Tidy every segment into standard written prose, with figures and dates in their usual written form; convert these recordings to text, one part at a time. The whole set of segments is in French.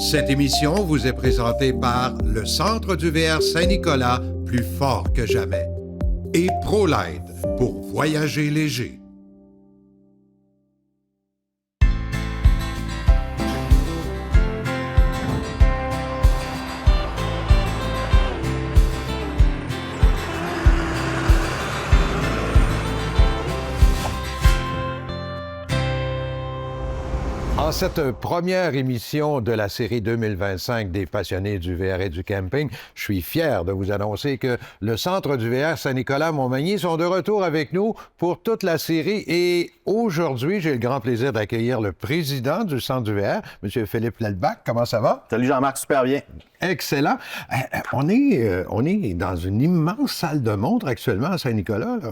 Cette émission vous est présentée par le Centre du VR Saint-Nicolas, plus fort que jamais, et ProLite pour voyager léger. Dans cette première émission de la série 2025 des passionnés du VR et du camping, je suis fier de vous annoncer que le Centre du VR Saint-Nicolas-Montmagny sont de retour avec nous pour toute la série. Et aujourd'hui, j'ai le grand plaisir d'accueillir le président du Centre du VR, M. Philippe Lelbach. Comment ça va? Salut Jean-Marc, super bien. Excellent. On est dans une immense salle de montre actuellement à Saint-Nicolas, là.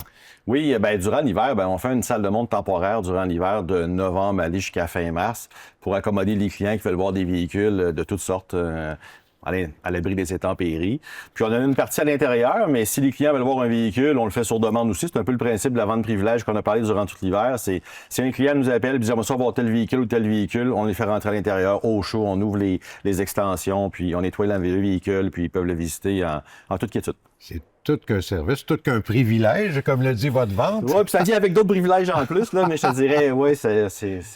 Oui, durant l'hiver, on fait une salle de montre temporaire durant l'hiver de novembre aller jusqu'à fin mars pour accommoder les clients qui veulent voir des véhicules de toutes sortes à l'abri des intempéries. Puis on a une partie à l'intérieur, mais si les clients veulent voir un véhicule, on le fait sur demande aussi. C'est un peu le principe de la vente privilège qu'on a parlé durant tout l'hiver. C'est si un client nous appelle et dit « on va voir tel véhicule ou tel véhicule », on les fait rentrer à l'intérieur au chaud, on ouvre les extensions, puis on nettoie le véhicule, puis ils peuvent le visiter en toute quiétude. C'est tout qu'un service, tout qu'un privilège, comme le dit votre vente. Oui, puis ça vient avec d'autres privilèges en plus, là, mais je te dirais, oui, c'est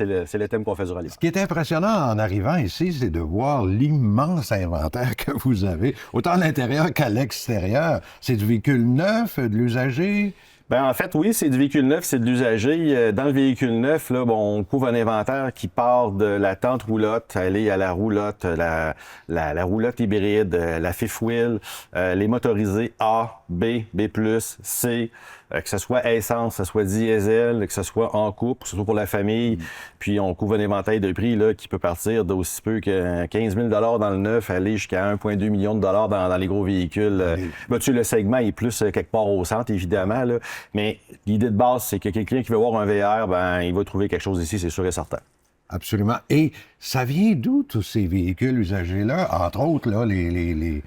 le thème qu'on fait durant l'hiver. Ce qui est impressionnant en arrivant ici, c'est de voir l'immense inventaire que vous avez, autant à l'intérieur qu'à l'extérieur. C'est du véhicule neuf, de l'usager? En fait, oui, c'est du véhicule neuf, c'est de l'usager. Dans le véhicule neuf, là, on couvre un inventaire qui part de la tente roulotte, aller à la roulotte, la roulotte hybride, la fifth wheel, les motorisés A, B, B+, C, que ce soit essence, que ce soit diesel, que ce soit en couple, que ce soit pour la famille. Puis on couvre un éventail de prix là, qui peut partir d'aussi peu que 15 000 dans le neuf, aller jusqu'à 1,2 million de dollars dans les gros véhicules. Le segment est plus quelque part au centre, évidemment. Là. Mais l'idée de base, c'est que quelqu'un qui veut voir un VR, il va trouver quelque chose ici, c'est sûr et certain. Absolument. Et ça vient d'où, tous ces véhicules usagés-là? Entre autres, là, les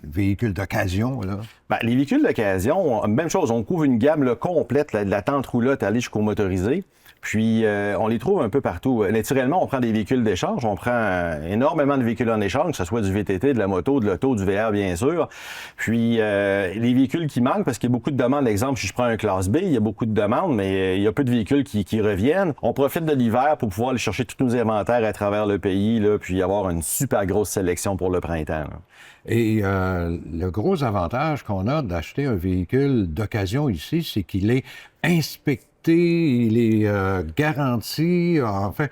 véhicules d'occasion, là. Les véhicules d'occasion, même chose, on couvre une gamme là, complète de la tente roulotte aller jusqu'au motorisé. Puis, on les trouve un peu partout. Naturellement, on prend des véhicules d'échange. On prend énormément de véhicules en échange, que ce soit du VTT, de la moto, de l'auto, du VR, bien sûr. Puis, les véhicules qui manquent, parce qu'il y a beaucoup de demandes. Exemple, si je prends un classe B, il y a beaucoup de demandes, mais il y a peu de véhicules qui reviennent. On profite de l'hiver pour pouvoir aller chercher tous nos inventaires à travers le pays, là, puis avoir une super grosse sélection pour le printemps, là. Et le gros avantage qu'on a d'acheter un véhicule d'occasion ici, c'est qu'il est inspecté, il est garanti, enfin.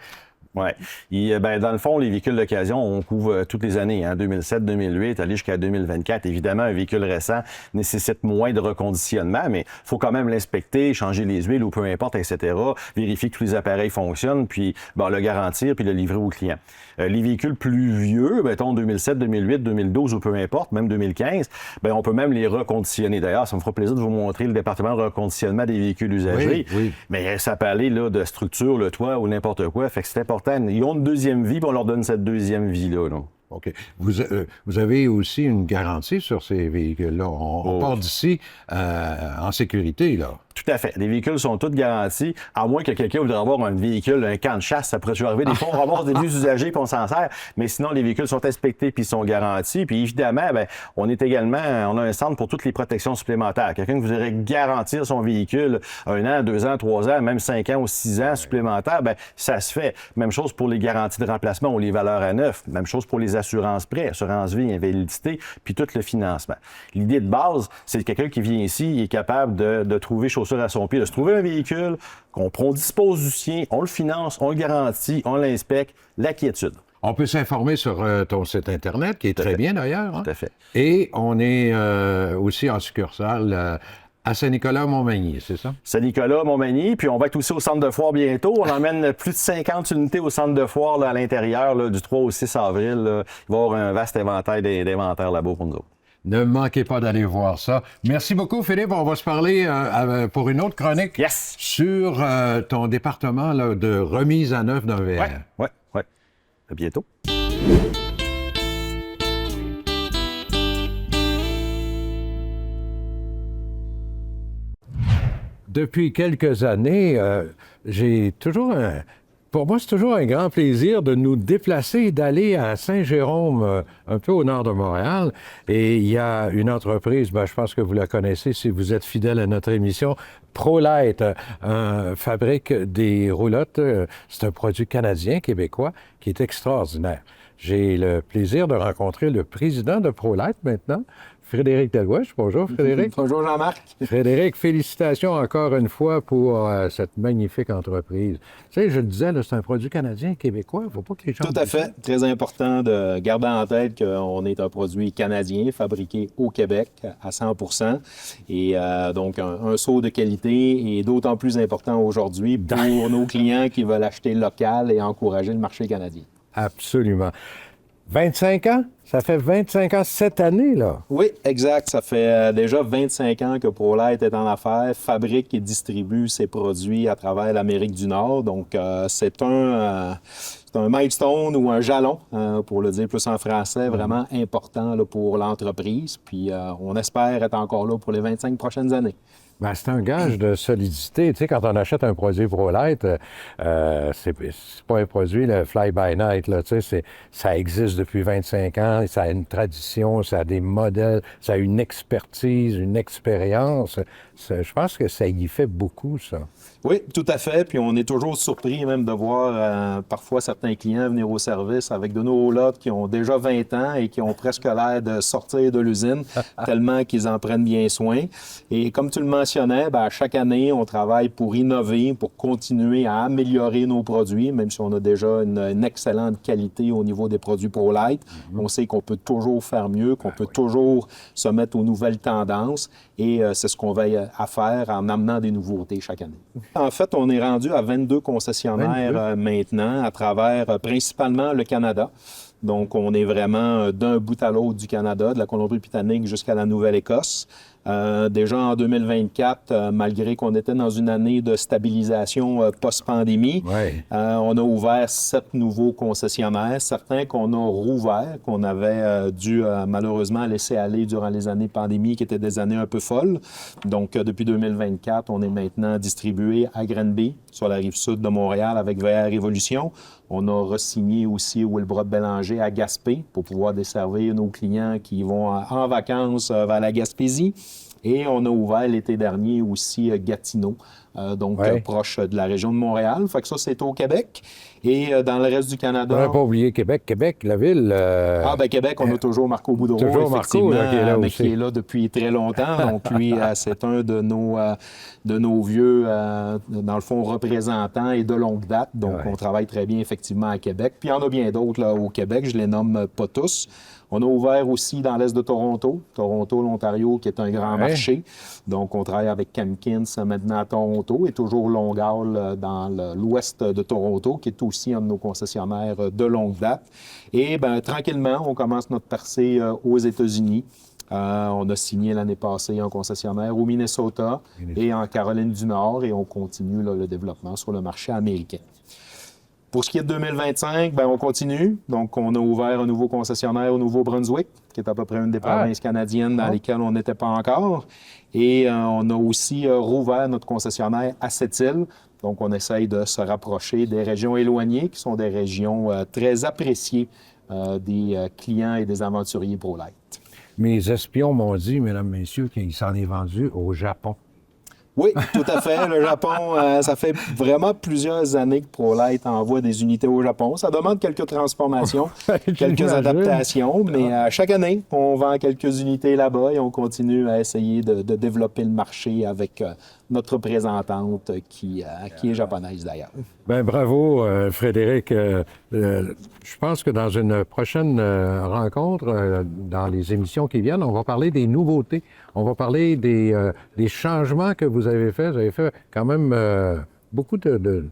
Oui. Dans le fond, les véhicules d'occasion, on couvre toutes les années, 2007, 2008, aller jusqu'à 2024. Évidemment, un véhicule récent nécessite moins de reconditionnement, mais il faut quand même l'inspecter, changer les huiles ou peu importe, etc., vérifier que tous les appareils fonctionnent, puis le garantir, puis le livrer au client. Les véhicules plus vieux, mettons 2007, 2008, 2012 ou peu importe, même 2015, on peut même les reconditionner. D'ailleurs, ça me fera plaisir de vous montrer le département de reconditionnement des véhicules usagés. Oui. Mais ça peut aller là, de structure, le toit ou n'importe quoi. Fait que c'est important. Ils ont une deuxième vie, puis on leur donne cette deuxième vie-là. Là. OK. Vous avez aussi une garantie sur ces véhicules-là. On part d'ici en sécurité, là. Tout à fait. Les véhicules sont tous garantis, à moins que quelqu'un voudrait avoir un véhicule, un camp de chasse, ça pourrait toujours arriver. Des fois, on ramasse des vieux usagers puis on s'en sert, mais sinon, les véhicules sont inspectés puis sont garantis. Puis évidemment, on a un centre pour toutes les protections supplémentaires. Quelqu'un qui voudrait garantir son véhicule 1 an, 2 ans, 3 ans, même 5 ans ou 6 ans supplémentaires, ça se fait. Même chose pour les garanties de remplacement ou les valeurs à neuf. Même chose pour les assurances prêts, assurance vie, invalidité, puis tout le financement. L'idée de base, c'est quelqu'un qui vient ici, il est capable de trouver chaussures à son pied, de se trouver un véhicule, qu'on dispose du sien, on le finance, on le garantit, on l'inspecte, la quiétude. On peut s'informer sur ton site Internet, qui est très bien d'ailleurs. Hein? Tout à fait. Et on est aussi en succursale à Saint-Nicolas-Montmagny, c'est ça? Saint-Nicolas-Montmagny, puis on va être aussi au centre de foire bientôt. On emmène plus de 50 unités au centre de foire là, à l'intérieur, là, du 3 au 6 avril. Là. Il va y avoir un vaste inventaire d'inventaires là-bas pour nous autres. Ne manquez pas d'aller voir ça. Merci beaucoup, Philippe. On va se parler pour une autre chronique sur ton département là, de remise à neuf d'un VR. Oui. À bientôt. Depuis quelques années, j'ai toujours Pour moi, c'est toujours un grand plaisir de nous déplacer et d'aller à Saint-Jérôme, un peu au nord de Montréal. Et il y a une entreprise, je pense que vous la connaissez si vous êtes fidèle à notre émission, ProLite, fabrique des roulottes. C'est un produit canadien, québécois, qui est extraordinaire. J'ai le plaisir de rencontrer le président de ProLite maintenant, Frédéric Delouche. Bonjour, Frédéric. Bonjour, Jean-Marc. Frédéric, félicitations encore une fois pour cette magnifique entreprise. Tu sais, je le disais, c'est un produit canadien, québécois. Il ne faut pas que les gens... Tout à fait. Très important de garder en tête qu'on est un produit canadien, fabriqué au Québec à 100 %. Et donc, un saut de qualité est d'autant plus important aujourd'hui pour nos clients qui veulent acheter local et encourager le marché canadien. Absolument. 25 ans? Ça fait 25 ans cette année, là. Oui, exact. Ça fait déjà 25 ans que ProLite est en affaires, fabrique et distribue ses produits à travers l'Amérique du Nord. Donc, c'est un milestone ou un jalon, pour le dire plus en français, vraiment important là, pour l'entreprise. Puis, on espère être encore là pour les 25 prochaines années. Bien, c'est un gage de solidité. Tu sais, quand on achète un produit ProLite, c'est pas un produit le fly-by-night. Là, tu sais, ça existe depuis 25 ans, ça a une tradition, ça a des modèles, ça a une expertise, une expérience. Je pense que ça y fait beaucoup, ça. Oui, tout à fait. Puis on est toujours surpris même de voir parfois certains clients venir au service avec de nos roulottes qui ont déjà 20 ans et qui ont presque l'air de sortir de l'usine tellement qu'ils en prennent bien soin. Et comme tu le mentionnais, bien, chaque année, on travaille pour innover, pour continuer à améliorer nos produits, même si on a déjà une excellente qualité au niveau des produits ProLite. On sait qu'on peut toujours faire mieux, qu'on peut toujours se mettre aux nouvelles tendances et c'est ce qu'on veille à faire en amenant des nouveautés chaque année. En fait, on est rendu à 22 concessionnaires maintenant à travers principalement le Canada. Donc, on est vraiment d'un bout à l'autre du Canada, de la Colombie-Britannique jusqu'à la Nouvelle-Écosse. Déjà en 2024, malgré qu'on était dans une année de stabilisation post-pandémie, on a ouvert 7 nouveaux concessionnaires, certains qu'on a rouverts, qu'on avait dû malheureusement laisser aller durant les années pandémie, qui étaient des années un peu folles. Donc, depuis 2024, on est maintenant distribué à Granby, sur la rive sud de Montréal, avec VR Révolution. On a re-signé aussi Willbrod-Bélanger à Gaspé pour pouvoir desservir nos clients qui vont en vacances vers la Gaspésie. Et on a ouvert l'été dernier aussi Gatineau, proche de la région de Montréal. Fait que ça, c'est au Québec. Et dans le reste du Canada... On n'a pas oublié Québec. Québec, la ville... Québec, on a toujours Marco Boudreau, toujours effectivement, Marco, là, qui est là depuis très longtemps. Donc, lui, c'est un de nos vieux, dans le fond, représentants et de longue date. Donc, on travaille très bien, effectivement, à Québec. Puis, il y en a bien d'autres là au Québec. Je les nomme pas tous. On a ouvert aussi dans l'est de Toronto, l'Ontario, qui est un grand marché. Donc, on travaille avec Camkins maintenant à Toronto et toujours Longueuil dans l'ouest de Toronto, qui est aussi un de nos concessionnaires de longue date. Et bien, tranquillement, on commence notre percée aux États-Unis. On a signé l'année passée un concessionnaire au Minnesota et en Caroline du Nord et on continue là, le développement sur le marché américain. Pour ce qui est de 2025, bien, on continue. Donc, on a ouvert un nouveau concessionnaire au Nouveau-Brunswick, qui est à peu près une des provinces canadiennes dans lesquelles on n'était pas encore. Et on a aussi rouvert notre concessionnaire à Sept-Îles. Donc, on essaye de se rapprocher des régions éloignées, qui sont des régions très appréciées des clients et des aventuriers ProLite. Mes espions m'ont dit, mesdames, messieurs, qu'il s'en est vendu au Japon. Oui, tout à fait. Le Japon, ça fait vraiment plusieurs années que ProLite envoie des unités au Japon. Ça demande quelques transformations, quelques adaptations, mais chaque année, on vend quelques unités là-bas et on continue à essayer de développer le marché avec notre représentante qui est japonaise d'ailleurs. Bien, bravo, Frédéric. Je pense que dans une prochaine rencontre, dans les émissions qui viennent, on va parler des nouveautés. On va parler des changements que vous avez faits. Vous avez fait quand même beaucoup de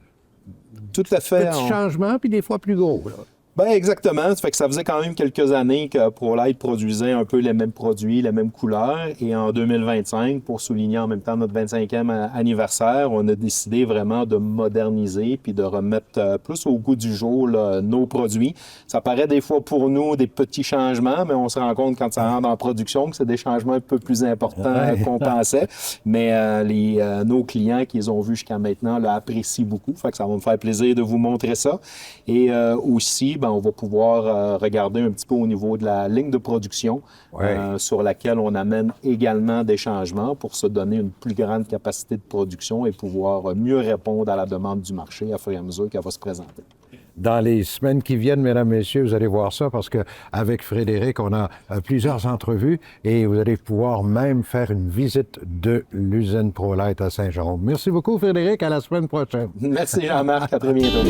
Tout à fait. petits changements, puis des fois plus gros. Là. Ben exactement. Ça fait que ça faisait quand même quelques années que ProLite produisait un peu les mêmes produits, les mêmes couleurs. Et en 2025, pour souligner en même temps notre 25e anniversaire, on a décidé vraiment de moderniser puis de remettre plus au goût du jour là, nos produits. Ça paraît des fois pour nous des petits changements, mais on se rend compte quand ça rentre en production que c'est des changements un peu plus importants qu'on pensait. Mais nos clients qui les ont vus jusqu'à maintenant apprécient beaucoup. Fait que ça va me faire plaisir de vous montrer ça. Et aussi, on va pouvoir regarder un petit peu au niveau de la ligne de production sur laquelle on amène également des changements pour se donner une plus grande capacité de production et pouvoir mieux répondre à la demande du marché à fur et à mesure qu'elle va se présenter. Dans les semaines qui viennent, mesdames, messieurs, vous allez voir ça parce qu'avec Frédéric, on a plusieurs entrevues et vous allez pouvoir même faire une visite de l'usine ProLite à Saint-Jérôme. Merci beaucoup, Frédéric. À la semaine prochaine. Merci, Jean-Marc. À très bientôt.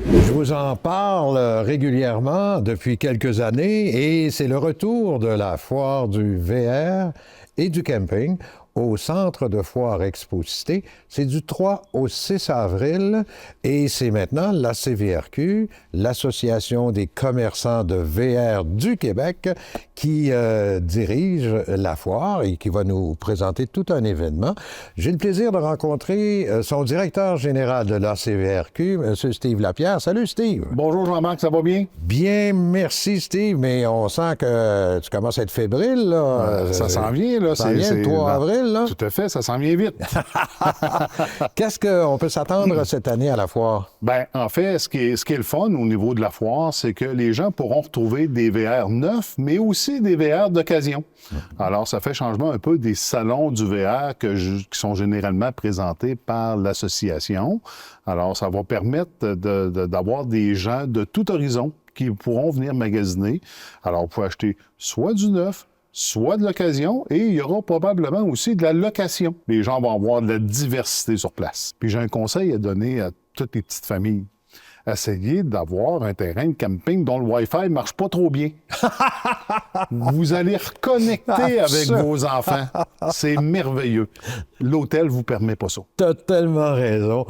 Je vous en parle régulièrement depuis quelques années et c'est le retour de la foire du VR et du camping au Centre de foire Expo-Cité. C'est du 3 au 6 avril et c'est maintenant la CVRQ, l'Association des commerçants de VR du Québec, qui dirige la foire et qui va nous présenter tout un événement. J'ai le plaisir de rencontrer son directeur général de la CVRQ, M. Steve Lapierre. Salut, Steve. Bonjour, Jean-Marc, ça va bien? Bien, merci, Steve, mais on sent que tu commences à être fébrile, là. Ça s'en vient, là. Ça s'en vient le 3 avril, là. Tout à fait, ça s'en vient vite. Qu'est-ce qu'on peut s'attendre cette année à la foire? Bien, en fait, ce qui est le fun au niveau de la foire, c'est que les gens pourront retrouver des VR neufs, mais aussi des VR d'occasion. Alors, ça fait changement un peu des salons du VR qui sont généralement présentés par l'association. Alors, ça va permettre d'avoir des gens de tout horizon qui pourront venir magasiner. Alors, vous pouvez acheter soit du neuf, soit de l'occasion, et il y aura probablement aussi de la location. Les gens vont avoir de la diversité sur place. Puis j'ai un conseil à donner à toutes les petites familles. Essayez d'avoir un terrain de camping dont le Wi-Fi ne marche pas trop bien. Vous allez reconnecter avec vos enfants. C'est merveilleux. L'hôtel ne vous permet pas ça. Tu as tellement raison.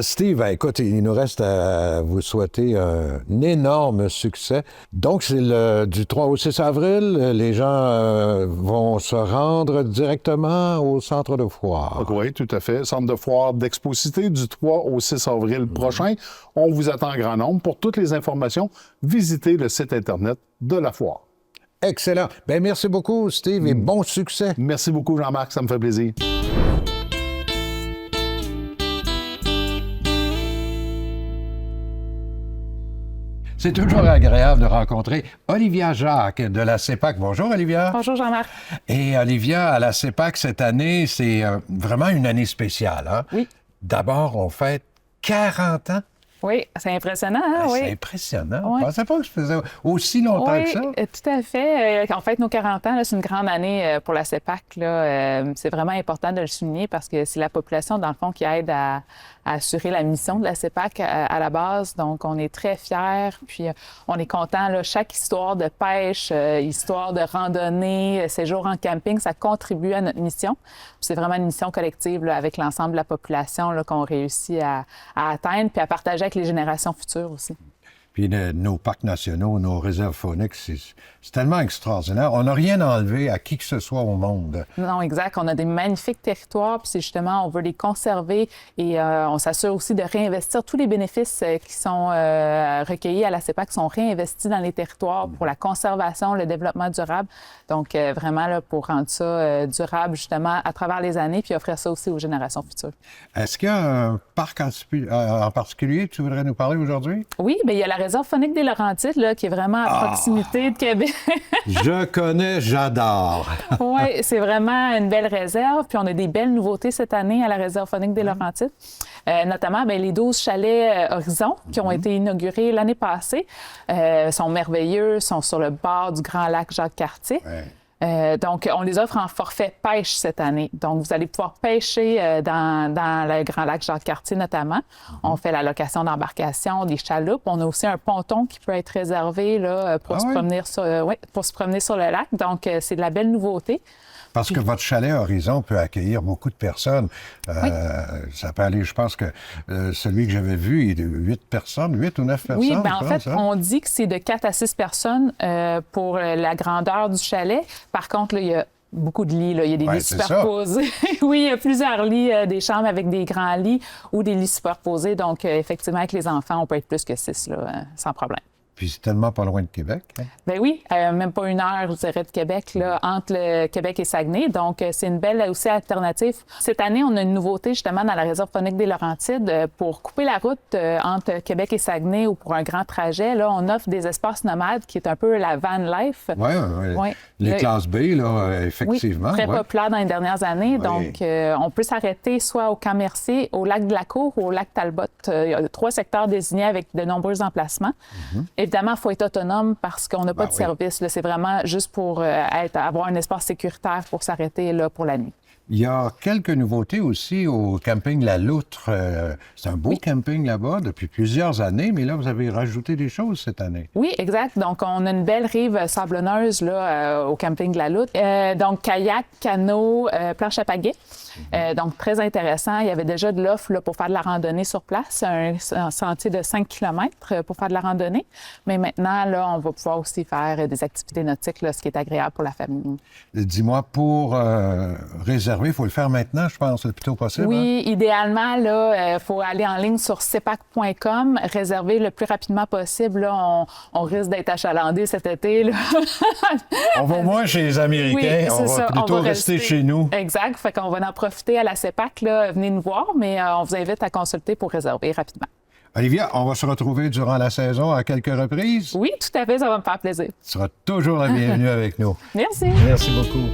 Steve, écoute, il nous reste à vous souhaiter un énorme succès. Donc, c'est du 3 au 6 avril. Les gens vont se rendre directement au centre de foire. Oui, tout à fait. Centre de foire d'Expo-Cité du 3 au 6 avril prochain. On vous attend en grand nombre. Pour toutes les informations, visitez le site Internet de la foire. Excellent. Bien, merci beaucoup, Steve, et bon succès. Merci beaucoup, Jean-Marc. Ça me fait plaisir. C'est toujours agréable de rencontrer Olivia Jacques de la CEPAC. Bonjour, Olivia. Bonjour, Jean-Marc. Et Olivia, à la CEPAC, cette année, c'est vraiment une année spéciale. Hein? Oui. D'abord, on fête 40 ans. Oui, c'est impressionnant, hein? Ben, Oui. c'est impressionnant. Oui. Je ne pensais pas que je faisais aussi longtemps Oui, que ça. tout à fait. En fait, nos 40 ans, là, c'est une grande année pour la CEPAC. Là. C'est vraiment important de le souligner parce que c'est la population, dans le fond, qui aide à assurer la mission de la CEPAC à la base. Donc, on est très fiers. Puis, on est content. Là, chaque histoire de pêche, histoire de randonnée, séjour en camping, ça contribue à notre mission. C'est vraiment une mission collective là, avec l'ensemble de la population là, qu'on réussit à atteindre puis à partager avec les générations futures aussi. Puis nos parcs nationaux, nos réserves fauniques, c'est tellement extraordinaire. On n'a rien enlevé à qui que ce soit au monde. Non, exact. On a des magnifiques territoires, puis c'est justement, on veut les conserver et on s'assure aussi de réinvestir tous les bénéfices qui sont recueillis à la CEPAC, sont réinvestis dans les territoires pour la conservation, le développement durable. Donc, vraiment, là, pour rendre ça durable, justement, à travers les années, puis offrir ça aussi aux générations futures. Est-ce qu'il y a un parc en particulier que tu voudrais nous parler aujourd'hui? Oui, bien, il y a la réserve faunique des Laurentides, là, qui est vraiment à proximité de Québec. Je connais, j'adore. Oui, c'est vraiment une belle réserve. Puis on a des belles nouveautés cette année à la réserve faunique des Laurentides. Notamment, bien, les 12 chalets Horizon qui ont été inaugurés l'année passée sont merveilleux, sont sur le bord du grand lac Jacques-Cartier. Ouais. Donc, on les offre en forfait pêche cette année. Donc, vous allez pouvoir pêcher dans le Grand Lac Jacques-Cartier notamment. On fait la location d'embarcation, des chaloupes. On a aussi un ponton qui peut être réservé là, pour, pour se promener sur le lac. Donc, c'est de la belle nouveauté. Parce que votre chalet Horizon peut accueillir beaucoup de personnes. Ça peut aller, je pense que celui que j'avais vu, il est de 8 personnes, 8 ou 9 personnes. Oui, bien en fait, on dit que c'est de 4 à 6 personnes pour la grandeur du chalet. Par contre, là, il y a beaucoup de lits. Là. Il y a des lits superposés. Oui, il y a plusieurs lits, des chambres avec des grands lits ou des lits superposés. Donc, effectivement, avec les enfants, on peut être plus que 6, là, sans problème. Puis c'est tellement pas loin de Québec. Hein? Bien oui, même pas 1 heure, je dirais, de Québec, là, entre le Québec et Saguenay. Donc, c'est une belle aussi alternative. Cette année, on a une nouveauté justement dans la réserve faunique des Laurentides. Pour couper la route entre Québec et Saguenay ou pour un grand trajet, là, on offre des espaces nomades qui est un peu la van life. Oui, les classes B, là, effectivement. Oui, très populaire dans les dernières années. Oui. Donc, on peut s'arrêter soit au Camp Mercier, au lac de la Cour ou au lac Talbot. Il y a 3 secteurs désignés avec de nombreux emplacements. Évidemment, il faut être autonome parce qu'on n'a pas de service. Là. C'est vraiment juste pour avoir un espace sécuritaire pour s'arrêter là, pour la nuit. Il y a quelques nouveautés aussi au camping La Loutre. C'est un beau camping là-bas depuis plusieurs années, mais là, vous avez rajouté des choses cette année. Oui, exact. Donc, on a une belle rive sablonneuse là, au camping La Loutre. Donc, kayak, canot, planche à pagaie. Donc, très intéressant. Il y avait déjà de l'offre là, pour faire de la randonnée sur place, un sentier de 5 km pour faire de la randonnée. Mais maintenant, là, on va pouvoir aussi faire des activités nautiques, là, ce qui est agréable pour la famille. Dis-moi, pour réserver, il faut le faire maintenant, je pense, le plus tôt possible. Oui, idéalement, là, faut aller en ligne sur cepac.com, réserver le plus rapidement possible. Là, on risque d'être achalandé cet été. Là. On va moins chez les Américains, on va plutôt rester chez nous. Exact, fait qu'on va en profiter à la CEPAC, là, venez nous voir, mais on vous invite à consulter pour réserver rapidement. Olivia, on va se retrouver durant la saison à quelques reprises? Oui, tout à fait, ça va me faire plaisir. Tu seras toujours la bienvenue avec nous. Merci. Merci beaucoup.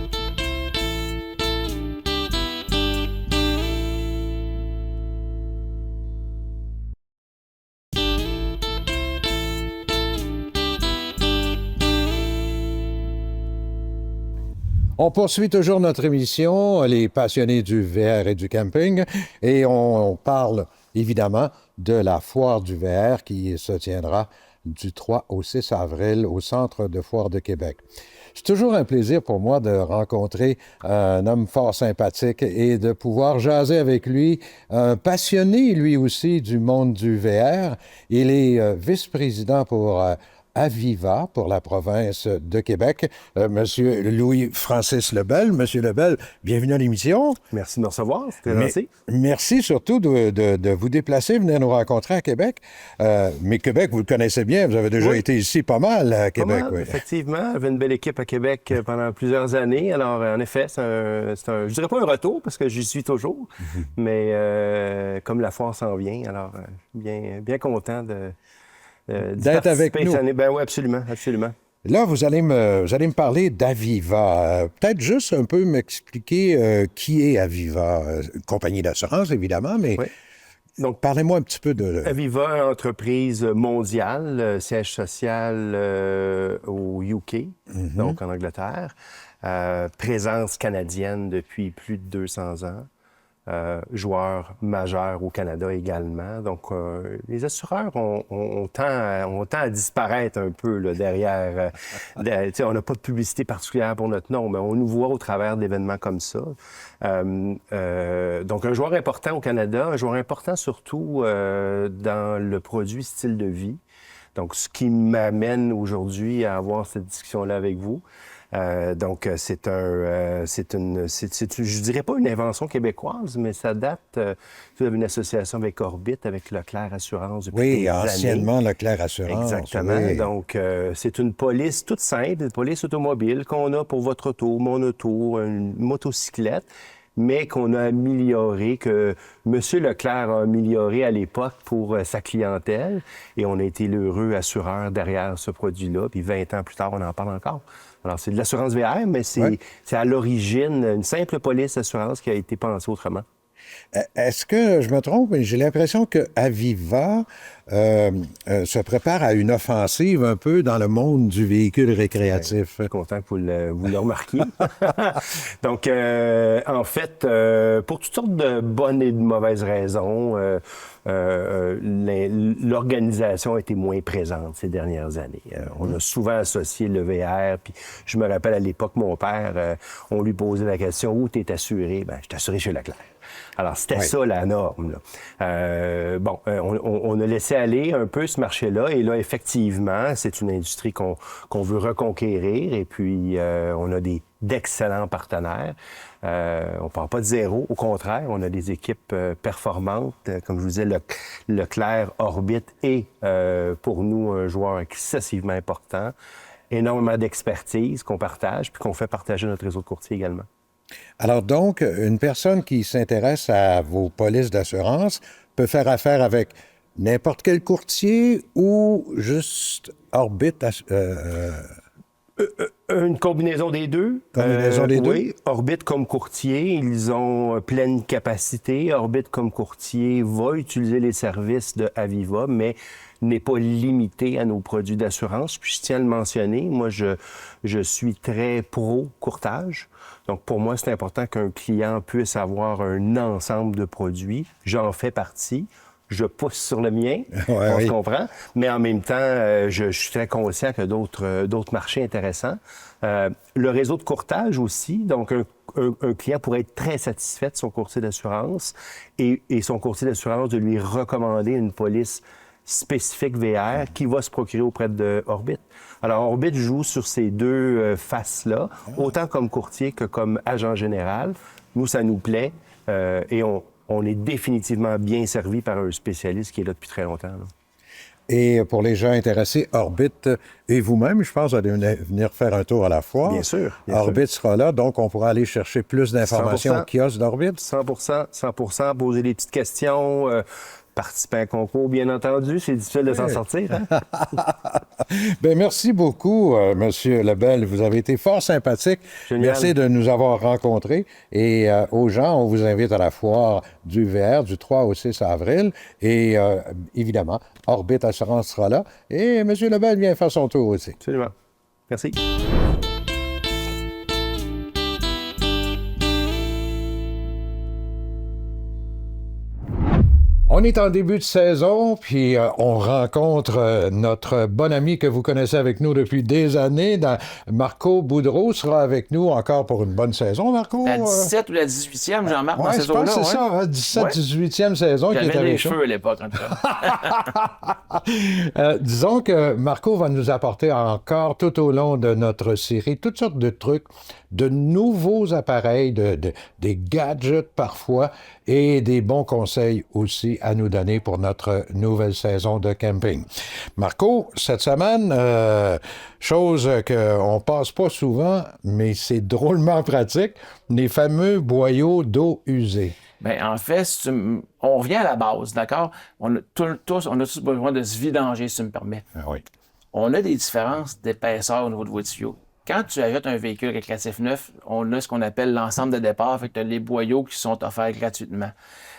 On poursuit toujours notre émission, les passionnés du VR et du camping, et on parle évidemment de la foire du VR qui se tiendra du 3 au 6 avril au Centre de foire de Québec. C'est toujours un plaisir pour moi de rencontrer un homme fort sympathique et de pouvoir jaser avec lui, un passionné lui aussi du monde du VR. Il est vice-président pour Aviva pour la province de Québec. Monsieur Louis-Francis Lebel. Monsieur Lebel, bienvenue à l'émission. Merci de me recevoir, c'est très gentil. Merci surtout de vous déplacer, venir nous rencontrer à Québec. Mais Québec, vous le connaissez bien, vous avez déjà été ici pas mal à Québec. Oui. Effectivement, j'avais une belle équipe à Québec pendant plusieurs années. Alors, en effet, c'est un je dirais pas un retour, parce que j'y suis toujours, mais comme la foire s'en vient, alors bien content d'être avec nous. Ben oui, absolument, absolument. Là, vous allez me parler d'Aviva. Peut-être juste un peu m'expliquer qui est Aviva. Une compagnie d'assurance, évidemment, mais donc parlez-moi un petit peu de... Aviva, entreprise mondiale, siège social au UK, donc en Angleterre. Présence canadienne depuis plus de 200 ans. Joueurs majeurs au Canada également. Donc, les assureurs, on tend à disparaître un peu là, derrière. On n'a pas de publicité particulière pour notre nom, mais on nous voit au travers d'événements comme ça. Donc, un joueur important au Canada, un joueur important surtout dans le produit style de vie. Donc, ce qui m'amène aujourd'hui à avoir cette discussion-là avec vous. Donc, je dirais pas une invention québécoise, mais ça date d'une association avec Orbit, avec Leclerc Assurance depuis des années. Anciennement Leclerc Assurance. Exactement. Oui. Donc, c'est une police toute simple, une police automobile qu'on a pour votre auto, mon auto, une motocyclette, mais qu'on a amélioré, que M. Leclerc a amélioré à l'époque pour sa clientèle. Et on a été l'heureux assureur derrière ce produit-là. Puis 20 ans plus tard, on en parle encore. Alors, c'est de l'assurance VR, mais c'est à l'origine une simple police d'assurance qui a été pensée autrement. Est-ce que je me trompe, mais j'ai l'impression que Aviva se prépare à une offensive un peu dans le monde du véhicule récréatif. Je suis content que vous le remarquiez. Donc, en fait, pour toutes sortes de bonnes et de mauvaises raisons, l'organisation a été moins présente ces dernières années. On a souvent associé le VR, puis je me rappelle à l'époque, mon père, on lui posait la question « Où t'es assuré? » Ben, je suis assuré chez Leclerc. Alors, c'était ça la norme. On a laissé aller un peu ce marché-là. Et là, effectivement, c'est une industrie qu'on veut reconquérir. Et puis, on a d'excellents partenaires. On ne part pas de zéro. Au contraire, on a des équipes performantes. Comme je vous disais, Leclerc, Orbit est, pour nous, un joueur excessivement important. Énormément d'expertise qu'on partage, puis qu'on fait partager notre réseau de courtiers également. Alors donc, une personne qui s'intéresse à vos polices d'assurance peut faire affaire avec n'importe quel courtier ou juste Orbit? Une combinaison des deux. Combinaison des deux? Oui. Orbit comme courtier, ils ont pleine capacité. Orbit comme courtier va utiliser les services de Aviva, mais n'est pas limité à nos produits d'assurance. Puis je tiens à le mentionner, moi, je suis très pro-courtage. Donc, pour moi, c'est important qu'un client puisse avoir un ensemble de produits. J'en fais partie. Je pousse sur le mien, on se comprend. Mais en même temps, je suis très conscient qu'il y a d'autres marchés intéressants. Le réseau de courtage aussi. Donc, un client pourrait être très satisfait de son courtier d'assurance et son courtier d'assurance de lui recommander une police spécifique VR qui va se procurer auprès de Orbit. Alors, Orbit joue sur ces deux faces-là, autant comme courtier que comme agent général. Nous, ça nous plaît et on est définitivement bien servi par un spécialiste qui est là depuis très longtemps. Là. Et pour les gens intéressés, Orbit et vous-même, je pense, allez venir faire un tour à la foire. Bien sûr. Orbit sera là, donc on pourra aller chercher plus d'informations au kiosque d'Orbit. 100%, poser des petites questions, participer à un concours, bien entendu. C'est difficile de s'en sortir. Hein? Bien, merci beaucoup, M. Lebel. Vous avez été fort sympathique. Génial. Merci de nous avoir rencontrés. Et aux gens, on vous invite à la foire du VR du 3 au 6 avril. Et évidemment, Orbit Assurance sera là. Et M. Lebel vient faire son tour aussi. Absolument. Merci. On est en début de saison, puis on rencontre notre bon ami que vous connaissez avec nous depuis des années. Marco Boudreau sera avec nous encore pour une bonne saison, Marco. La 17 ou la 18e, Jean-Marc, dans ces je pense que c'est ça, hein, 17-18e saison qui est avec nous. J'avais les cheveux à l'époque, en tout cas. Disons que Marco va nous apporter encore tout au long de notre série toutes sortes de trucs, de nouveaux appareils, des gadgets parfois et des bons conseils aussi à nous donner pour notre nouvelle saison de camping. Marco, cette semaine, chose qu'on passe pas souvent, mais c'est drôlement pratique, les fameux boyaux d'eau usée. Bien, en fait, on revient à la base, d'accord? On a tous besoin de se vidanger, si tu me permets. Ah oui. On a des différences d'épaisseur au niveau de vos tuyaux. Quand tu achètes un véhicule récréatif neuf, on a ce qu'on appelle l'ensemble de départ, fait que tu as les boyaux qui sont offerts gratuitement.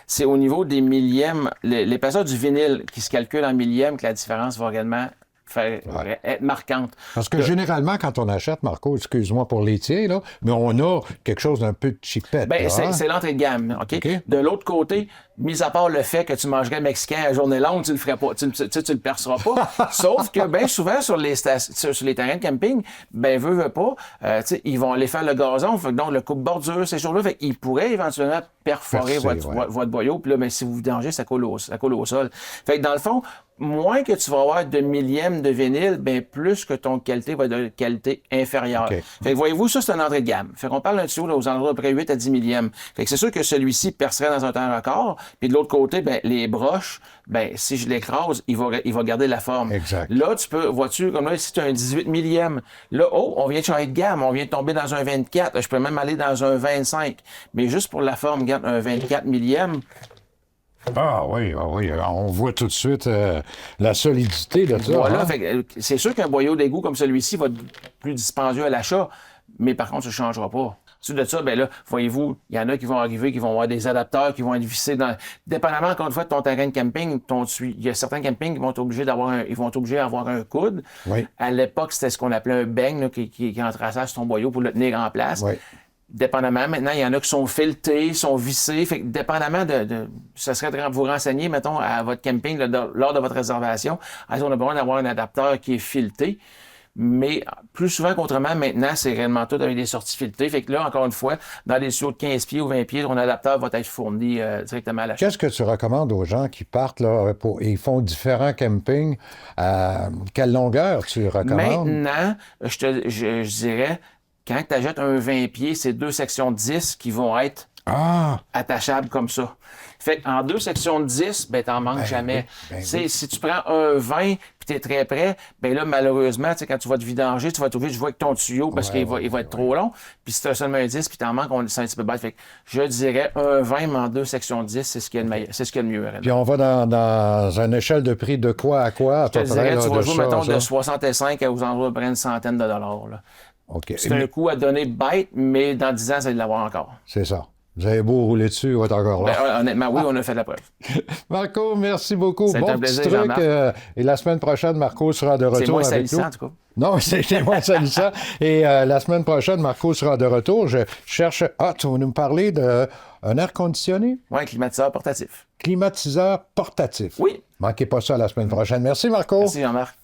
C'est au niveau des millièmes, l'épaisseur du vinyle qui se calcule en millièmes que la différence va également être marquante. Parce que généralement, quand on achète, Marco, excuse-moi pour l'étier, là, mais on a quelque chose d'un peu cheapette. Bien, c'est l'entrée de gamme, OK? De l'autre côté, mis à part le fait que tu mangerais mexicain à journée longue, tu le ferais pas, tu le perceras pas. Sauf que bien souvent sur les terrains de camping, ben veut pas, ils vont aller faire le gazon, donc le coupe-bordure, ces choses-là, fait qu'ils pourraient éventuellement perforer votre boyau, puis là, ben, si vous vidangez, ça coule au sol. Fait que dans le fond, moins que tu vas avoir de millièmes de vinyle, bien plus que ton qualité va être de qualité inférieure. Okay. Fait que voyez-vous, ça, c'est un entrée de gamme. Fait qu'on parle d'un tuyau là, aux endroits d'à peu près 8 à 10 millièmes. Fait que c'est sûr que celui-ci percerait dans un temps record. Puis de l'autre côté, ben, les broches, ben, si je l'écrase, il va garder la forme. Exact. Là, tu peux, vois-tu, comme là, si tu as un 18 millième, là, on vient de changer de gamme, on vient de tomber dans un 24. Je peux même aller dans un 25. Mais juste pour la forme, regarde, un 24 millième, Ah oui, on voit tout de suite la solidité de ça. voilà, hein? fait que, c'est sûr qu'un boyau d'égout comme celui-ci va être plus dispendieux à l'achat, mais par contre, tu ne changeras pas. Ensuite de ça, ben là, voyez-vous, il y en a qui vont arriver, qui vont avoir des adapteurs qui vont être vissés dans... Dépendamment, encore une fois, de ton terrain de camping, il y a certains campings qui vont être obligés d'avoir un coude. Oui. À l'époque, c'était ce qu'on appelait un beigne là, qui entraçait sur ton boyau pour le tenir en place. Oui. Dépendamment, maintenant, il y en a qui sont filetés, sont vissés. Fait que dépendamment ça serait de vous renseigner, mettons, à votre camping, là, lors de votre réservation, on a besoin d'avoir un adapteur qui est fileté. Mais plus souvent qu'autrement, maintenant, c'est réellement tout avec des sorties filetées. Fait que là, encore une fois, dans des tuyaux de 15 pieds ou 20 pieds, ton adapteur va être fourni directement à la chaîne. Qu'est-ce que tu recommandes aux gens qui partent, là, ils font différents campings? Quelle longueur tu recommandes? Maintenant, je dirais, quand tu achètes un 20 pieds, c'est 2 sections de 10 qui vont être attachables comme ça. Fait qu'en 2 sections de 10, ben t'en manques jamais. Oui. Si tu prends un 20 puis t'es très près, ben là, malheureusement, quand tu vas te vidanger, tu vas trouver de jouer avec ton tuyau parce qu'il va être trop long. Puis si tu as seulement un 10 puis t'en manques, c'est un petit peu bête. Fait que je dirais un 20, mais en 2 sections de 10, c'est ce qu'il y a de meilleur, c'est ce qu'il y a de mieux. Puis on va dans une échelle de prix de quoi à quoi, à peu près? Je te dirais, tu vas jouer, mettons, ça? de 65 aux environs de près une centaine de dollars. Là. OK. C'est un coût à donner bête, mais dans 10 ans, ça va l'avoir encore. C'est ça. Vous avez beau rouler dessus, il va être encore là. Ben, honnêtement, oui, on a fait la preuve. Marco, merci beaucoup. Ça a été un Bon petit plaisir, truc. Jean-Marc. Et la semaine prochaine, Marco sera de retour C'est moins avec salissant, nous. en tout cas. Non, c'est moins salissant. Et la semaine prochaine, Marco sera de retour. Je cherche... tu vas nous parler d'un air conditionné? Oui, un climatiseur portatif. Climatiseur portatif. Oui. Manquez pas ça la semaine prochaine. Merci, Marco. Merci, Jean-Marc.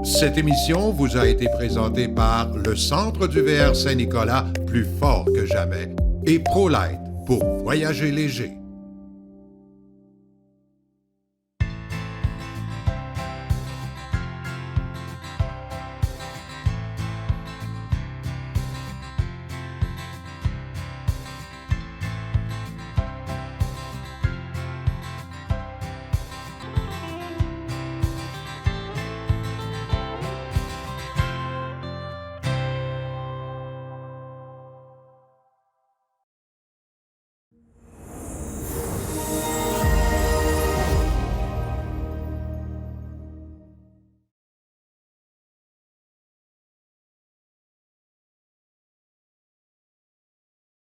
Cette émission vous a été présentée par le Centre du VR Saint-Nicolas, plus fort que jamais, et ProLite pour voyager léger.